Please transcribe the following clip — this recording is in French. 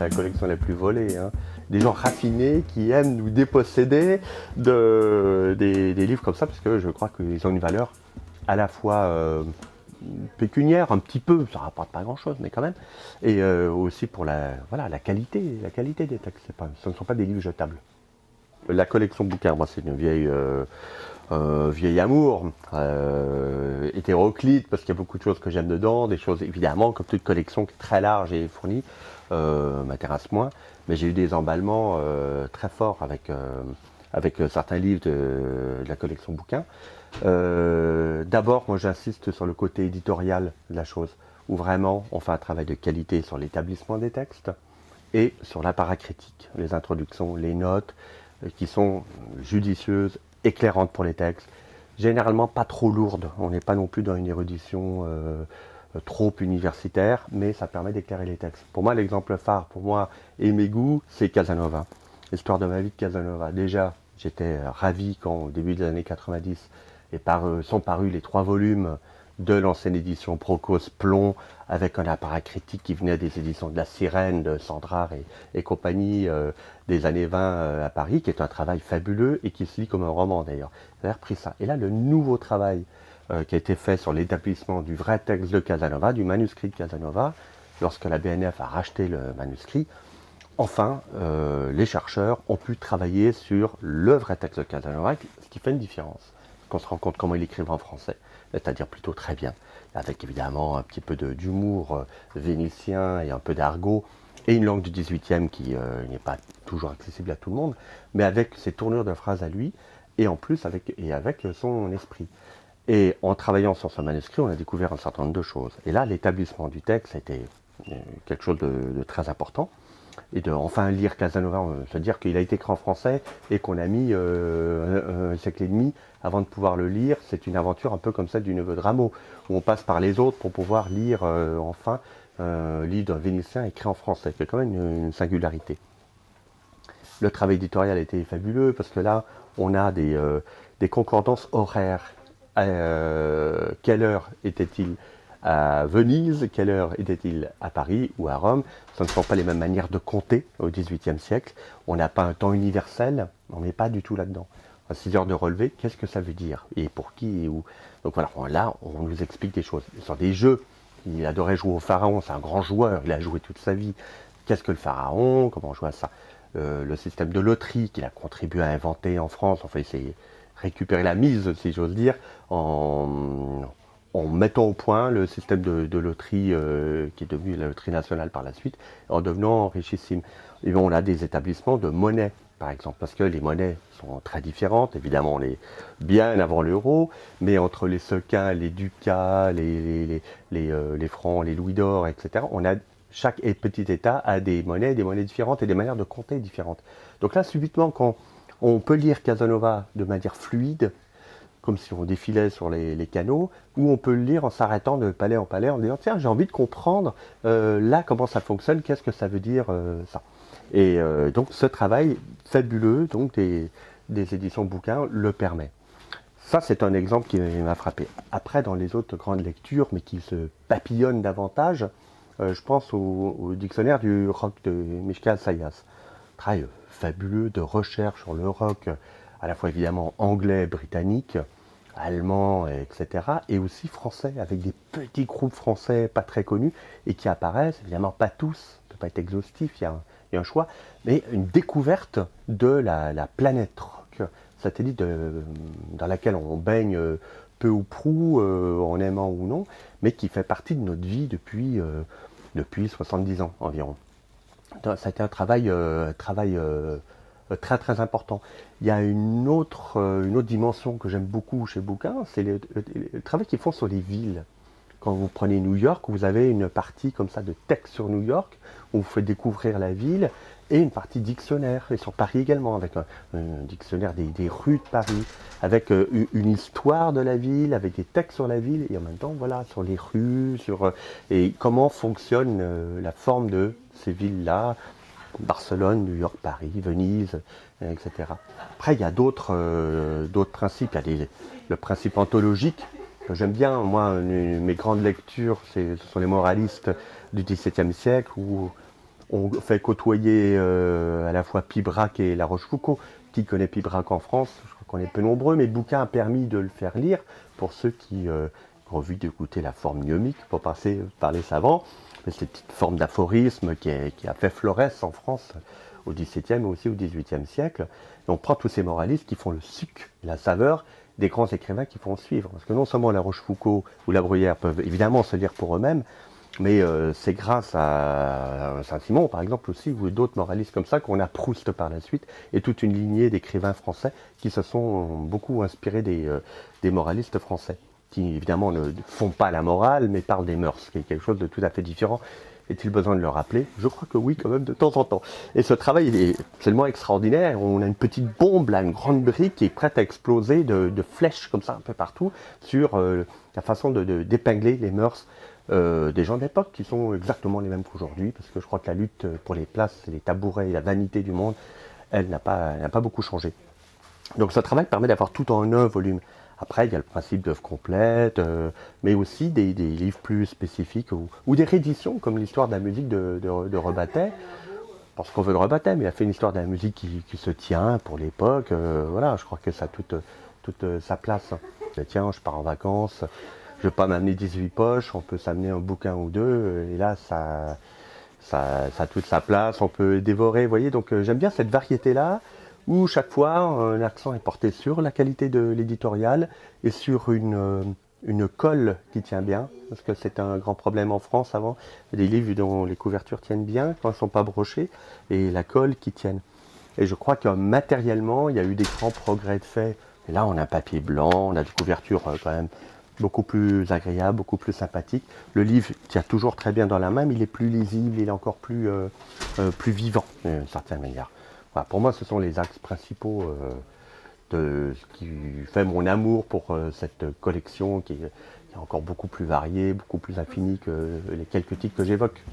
c'est la collection la plus volée. Hein. Des gens raffinés qui aiment nous déposséder des livres comme ça, parce que je crois qu'ils ont une valeur à la fois pécuniaire, un petit peu, ça rapporte pas grand-chose, mais quand même, et aussi pour la qualité des textes. Ce ne sont pas des livres jetables. La collection bouquins, moi, c'est une vieil amour, hétéroclite, parce qu'il y a beaucoup de choses que j'aime dedans, des choses, évidemment, comme toute collection qui est très large et fournie, m'intéresse moins, mais j'ai eu des emballements très forts avec certains livres de la collection bouquins. D'abord, moi, j'insiste sur le côté éditorial de la chose, où vraiment on fait un travail de qualité sur l'établissement des textes et sur l'apparat critique, les introductions, les notes, qui sont judicieuses, éclairantes pour les textes, généralement pas trop lourdes. On n'est pas non plus dans une érudition trop universitaire, mais ça permet d'éclairer les textes. Pour moi, l'exemple phare, pour moi et mes goûts, c'est Casanova. L'histoire de ma vie de Casanova. Déjà, j'étais ravi quand, au début des années 90, sont parus les 3 volumes de l'ancienne édition Procos Plomb, avec un apparat critique qui venait des éditions de La Sirène, de Sandrard et compagnie des années 20 à Paris, qui est un travail fabuleux et qui se lit comme un roman d'ailleurs. J'ai repris ça. Et là, le nouveau travail qui a été fait sur l'établissement du vrai texte de Casanova, du manuscrit de Casanova, lorsque la BNF a racheté le manuscrit, enfin, les chercheurs ont pu travailler sur le vrai texte de Casanova, ce qui fait une différence. Qu'on se rend compte comment il écrivait en français, c'est-à-dire plutôt très bien, avec évidemment un petit peu d'humour vénitien et un peu d'argot, et une langue du 18e qui n'est pas toujours accessible à tout le monde, mais avec ses tournures de phrases à lui, et en plus avec son esprit. Et en travaillant sur ce manuscrit, on a découvert un certain nombre de choses. Et là, l'établissement du texte a été quelque chose de très important. Et de enfin lire Casanova, se dire qu'il a été écrit en français et qu'on a mis un siècle et demi avant de pouvoir le lire, c'est une aventure un peu comme celle du Neveu de Rameau, où on passe par les autres pour pouvoir lire enfin un livre d'un Vénitien écrit en français, qui est quand même une singularité. Le travail éditorial a été fabuleux, parce que là, on a des concordances horaires. Quelle heure était-il à Venise, quelle heure était-il à Paris ou à Rome? Ce ne sont pas les mêmes manières de compter au XVIIIe siècle. On n'a pas un temps universel, on n'est pas du tout là-dedans. 6 heures de relevé, qu'est-ce que ça veut dire? Et pour qui et où? Donc voilà, là, on nous explique des choses. Sur des jeux, il adorait jouer au pharaon, c'est un grand joueur, il a joué toute sa vie. Qu'est-ce que le pharaon? Comment jouer à ça? Le système de loterie qu'il a contribué à inventer en France, enfin, il s'est récupéré la mise, si j'ose dire, en mettant au point le système de loterie qui est devenu la loterie nationale par la suite, en devenant richissime. Et on a des établissements de monnaie, par exemple, parce que les monnaies sont très différentes. Évidemment, on est bien avant l'euro, mais entre les sequins, les ducats, les francs, les louis d'or, etc., chaque petit État a des monnaies différentes et des manières de compter différentes. Donc là, subitement, quand on peut lire Casanova de manière fluide, comme si on défilait sur les canaux, ou on peut le lire en s'arrêtant de palais en palais, en disant tiens, j'ai envie de comprendre là comment ça fonctionne, qu'est-ce que ça veut dire ça. Et donc ce travail fabuleux donc des éditions bouquins le permet. Ça, c'est un exemple qui m'a frappé. Après, dans les autres grandes lectures, mais qui se papillonnent davantage, je pense au dictionnaire du rock de Michel Sayas. Travail fabuleux de recherche sur le rock, à la fois évidemment anglais, britannique, allemand, etc. Et aussi français, avec des petits groupes français pas très connus, et qui apparaissent, évidemment pas tous, ça ne peut pas être exhaustif, il y a un choix, mais une découverte de la planète rock, satellite dans laquelle on baigne peu ou prou, en aimant ou non, mais qui fait partie de notre vie depuis 70 ans environ. Ça a été un travail très très important. Il y a une autre dimension que j'aime beaucoup chez Bouquin, c'est le travail qu'ils font sur les villes. Quand vous prenez New York, vous avez une partie comme ça de texte sur New York, où vous faites découvrir la ville, et une partie dictionnaire, et sur Paris également, avec un dictionnaire des rues de Paris, avec une histoire de la ville, avec des textes sur la ville, et en même temps, voilà, sur les rues, et comment fonctionne la forme de ces villes-là, Barcelone, New York, Paris, Venise, etc. Après, il y a d'autres principes. Il y a le principe anthologique, que j'aime bien. Moi, mes grandes lectures, ce sont les moralistes du XVIIe siècle, où on fait côtoyer à la fois Pibrac et La Rochefoucauld. Qui connaît Pibrac en France? Je crois qu'on est peu nombreux, mais le bouquin a permis de le faire lire pour ceux qui ont envie de goûter la forme gnomique, pour passer par les savants. Mais cette petite forme d'aphorisme qui a fait florès en France au XVIIe et aussi au XVIIIe siècle. Et on prend tous ces moralistes qui font le suc, la saveur des grands écrivains qui font suivre. Parce que non seulement La Rochefoucauld ou La Bruyère peuvent évidemment se lire pour eux-mêmes, mais c'est grâce à Saint-Simon, par exemple, aussi, ou d'autres moralistes comme ça, qu'on a Proust par la suite, et toute une lignée d'écrivains français qui se sont beaucoup inspirés des moralistes français, qui évidemment ne font pas la morale, mais parlent des mœurs, qui est quelque chose de tout à fait différent. Est-il besoin de le rappeler? Je crois que oui, quand même, de temps en temps. Et ce travail, il est absolument extraordinaire. On a une petite bombe, là, une grande brique qui est prête à exploser de flèches comme ça un peu partout sur la façon d'épingler les mœurs des gens de l'époque qui sont exactement les mêmes qu'aujourd'hui, parce que je crois que la lutte pour les places, les tabourets et la vanité du monde, elle n'a pas beaucoup changé. Donc ce travail permet d'avoir tout en un volume. Après, il y a le principe d'œuvre complète, mais aussi des livres plus spécifiques ou des rééditions, comme l'histoire de la musique de Rebattet, parce qu'on veut de Rebattet, mais il a fait une histoire de la musique qui se tient pour l'époque. Voilà, je crois que ça a toute sa place. Tiens, je pars en vacances, je ne vais pas m'amener 18 poches, on peut s'amener un bouquin ou deux, et là, ça a toute sa place, on peut dévorer, vous voyez. Donc j'aime bien cette variété-là, où chaque fois, l'accent est porté sur la qualité de l'éditorial et sur une colle qui tient bien, parce que c'est un grand problème en France avant, des livres dont les couvertures tiennent bien quand elles ne sont pas brochées, et la colle qui tienne. Et je crois que matériellement, il y a eu des grands progrès de fait. Et là, on a un papier blanc, on a des couvertures quand même beaucoup plus agréable, beaucoup plus sympathique. Le livre tient toujours très bien dans la main, mais il est plus lisible, il est encore plus vivant, d'une certaine manière. Voilà, pour moi, ce sont les axes principaux de ce qui fait mon amour pour cette collection qui est encore beaucoup plus variée, beaucoup plus infinie que les quelques titres que j'évoque.